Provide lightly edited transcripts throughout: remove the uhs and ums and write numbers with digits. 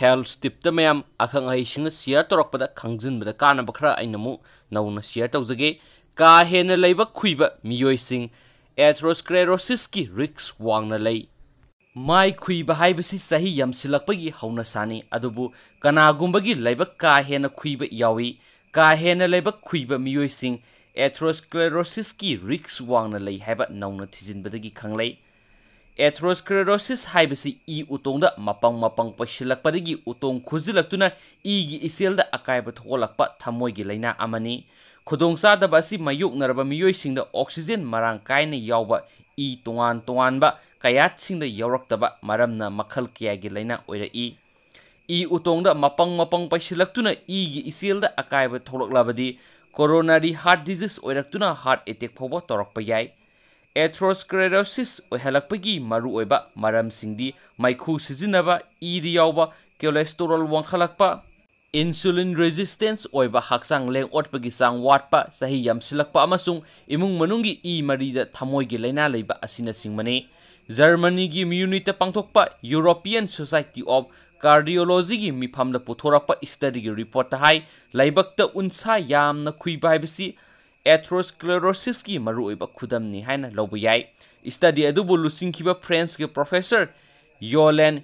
Health टिप्ता ma'am अखंग अहिसिंग share तौरपद खंगजिनबद कानब खरा अइनमु नौना शेयर तौजगे का हेन लैब खुइब मियोइसिंग एथेरोस्क्लेरोसिस की रिस्क वांगना लೈ माई खुइब हाइबसी सही यमसिलकपगी हौना सानी अदुबु कनागुंबगी लैब का हेन खुइब यावी का हेन लैब खुइब मियोइसिंग एथेरोस्क्लेरोसिस की रिस्क वांगना लೈ हाइब नौना थिजिनबदगी खंगलै एथेरोस्क्लेरोसिस हाइबसी ई उतोंग मपंग पैसिलकपदगी उतोंग खुजिलक्तुना ईगी इसेलदा अकायब थोलकप थमोइगी लैना अमनी खुदोंगचादब असि मायोक्नरब मियोइसिंगदा ऑक्सीजन मरांग कायना यावबा ई तोंगान तोंगानबा कयातसिंगदा यौरक्तबा मरमना मखल कयागी लैना ओइरई ई उतोंगदा मपंग पैसिलक्तुना ईगी इसेलदा अकायब थोलकलबदी कोरोनरी हार्ट डिजीज ओइरक्तुना हार्ट अटैक फोबो तौरक्पा याय एथेरोस्क्लेरोसिस ओइहलकपगी मरुओइबा मरमसिंगदी माइखु सिजिनबा ईदी यावबा कोलेस्टेरोल वांखलकपा इंसुलिन रेजिस्टेंस ओइबा हक्सांग लेंग ओटपगी सांग वाटपा सही यमसिलकपा अमसुंग इमुंग मनुंगी ई मरीदा थमोइगी लैना लैबा असिना सिंगमने जर्मनी की म्यूनिट पांथोकपा यूरोपियन सोसाइटी ऑफ कार्डियोलॉजी की मिफामदा पुथोरकपा स्टडी की रिपोर्ट हाई लाइबक्ता उनसा यामना खुइबा हाइबसी एथेरोस्क्लेरोसिस की मरुओइबा खुदमनी हाइना लौब याय स्टडी अदुबु लुसिंखिबा फ्रेंच के प्रोफेसर योलेन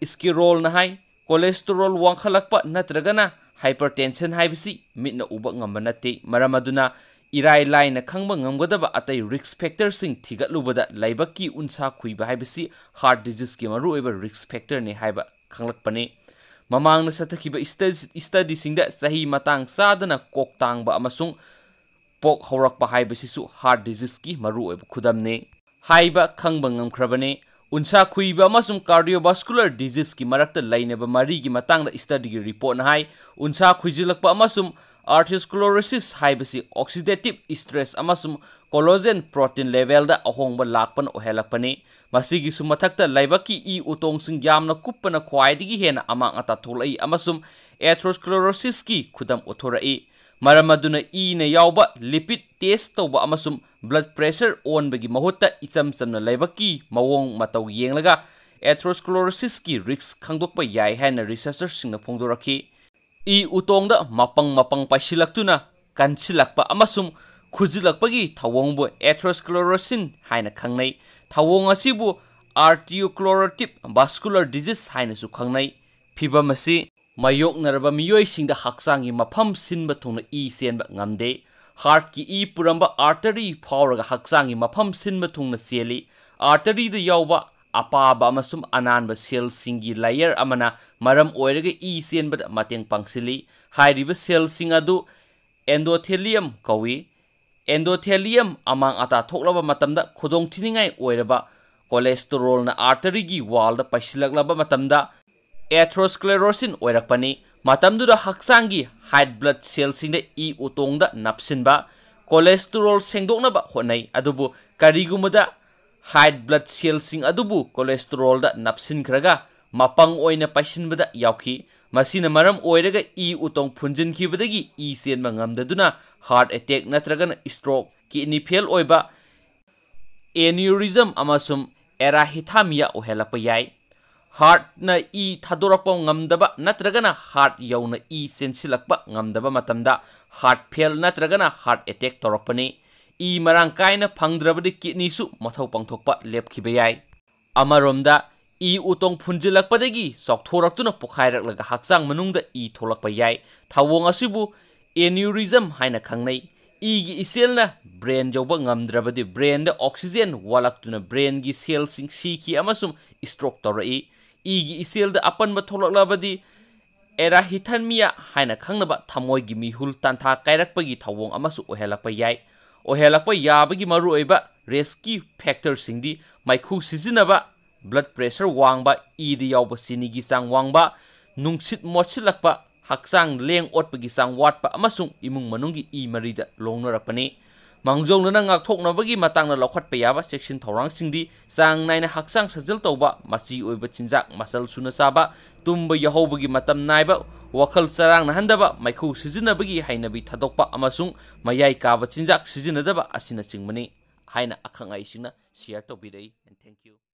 स्किरोल ना हाई कोलेस्टेरोल वांखलकपा नत्रगना हाइपरटेंशन हाइबसी मिटना उबा ngamba nate maram aduna irai laina khangba ngamgadaba atai risk factor sing thigatlubada laibaki unsa khuiba haibasi heart disease ki maruoiba risk factor ne haiba khanglakpane mamangna satakhiba study singda sahi matang sadana koktangba amasung pok horakpa haibasi su heart disease ki maruoiba khudamne haiba khangba ngamkhrabane उनसा खुइबा अमसुम cardiovascular disease की मरक्ता लैनबा मरी की मतंगदा study की रिपोर्ट हाई उनसा खुजिलकपा अमसुम आर्थरोस्क्लेरोसिस हाइबसी ऑक्सीडेटिव स्ट्रेस अमसुम कोलोजन प्रोटीन लेवल दा अहोंगबा लाकपन ओहेलकपने मसिगी सु मथक्ता लैबकी ई उतोंगसिंग यामना कुप्पना ख्वाइदगी हेना अमांग अता थोलई अमसुम एथेरोस्क्लेरोसिस की खुदम उथोरई मरम अदुना ई ने यावबा लिपिड टेस्ट तौबा अमसुम ब्लड प्रेशर ओनबगी महुत्ता इचम चमना लैबकी मवोंग मतौ येंगलगा एथेरोस्क्लेरोसिस की रिस्क खंगदोकपा याय हैना रिसर्चर सिंगना फोंदोरखी ई उतोंगदा मपंग पाइसिलक्तुना कंसिलकपा अमसुम खुजिलकपगी थवोंगबु एथेरोस्क्लेरोसिन हाइना खंगनै थवोंग असिबु आर्टियोक्लेरोटिव वास्कुलर डिजीज हाइनासु खंगनै फिबम असि मायोक्नरबा मियोइसिंगदा हक्सांगी मफम सिनबा थोंना ई सेनबा ngamde हार्ट की ई पुरंबा आर्टरी फावरगा हक्सांगी मफम सिनबा थोंना सेली आर्टरी द यावबा अपाबा अमसुम अनानबा सेल सिंगी लेयर अमना मरम ओइरगा ई सेनबा मतेंग पांगसिली हाइरिबा सेल सिंग अदु एंडोथेलियम कवि एंडोथेलियम अमांग अता थोकलबा मतमदा खुदोंग थिनिंगाई ओइरबा कोलेस्टेरोल ना आर्टरी की वाल दा पैसिलकलबा मतमदा एथेरोस्क्लेरोसिन ओइरकपनी मतमदुदा हक्सांगी हाइट ब्लड सेल सिंगदा ई उतोंगदा नपसिनबा कोलेस्टेरोल सेंगदोकनबा होनै अदुबु करिगुमदा हाइट ब्लड सेल सिंग अदुबु कोलेस्टेरोल दा नपसिनखरगा मपंग ओइना पैसिनबदा यावखी मसिना मरम ओइरगा ई उतोंग फुंजिनखिबदगी ई सेनबा ngamdaduna हार्ट अटैक नत्रगना स्ट्रोक किडनी फेल ओइबा एन्यूरिज्म अमसुम एराहिथामिया ओहेलपा याय हार्ट ना ई थादोरकपा ngamdaba नत्रगना हार्ट यौना ई सेंसिलकपा ngamdaba मतमदा हार्ट फेल नत्रगना हार्ट अटैक तौरकपने ई मरांग कायना फंगद्रबदि किडनी सु मथौ पांगथोकपा लेपखिबा याय अमरोमदा ई उतोंग फुंजिलकपदगी सौथोरक्तुना पोखाइरकलगा हक्सांग मनुंगदा ई थोलकपा याय थावोंग असिबु एन्यूरिज्म हाइना खंगनै ईगी इसेलना ब्रेन जौबा ngamद्रबदि ब्रेन दा ऑक्सीजन वालक्तुना ब्रेन की सेल सिंग सीखी अमसुम स्ट्रोक तौरई ईगी इसेलदा अपनबा थोलकलबदि एराहिथामिया हाइना खंगनबा थमोइगी मिहुल तांथा कायरकपगी थवोंग अमसु ओहेलकपा याय ओहेलकपा याबगी मरुओइबा रिस्की फैक्टर सिंगदी माइखु सिजिनबा ब्लड प्रेशर वांगबा ईदी यावबा सिनीगी चांग वांगबा नुंगसित मोटसिलकपा हक्सांग लेंग ओटपगी चांग वाटपा अमसुंग इमुंग मनुंगी ई मरीदा लोंगनरकपने मांगजोंगना ngakthoknabagi matangna lokhatpa yaba section thorangsingdi sang naina haksang sajal tawba machi oiba chinjak masal suna saba tumba yahobagi matam naiba wakhal charang na handaba maikhu sijinabagi hainabi thadokpa amasung mayai kaba chinjak sijinadaba asina chingmani haina akhangai singna share tobirei and thank you.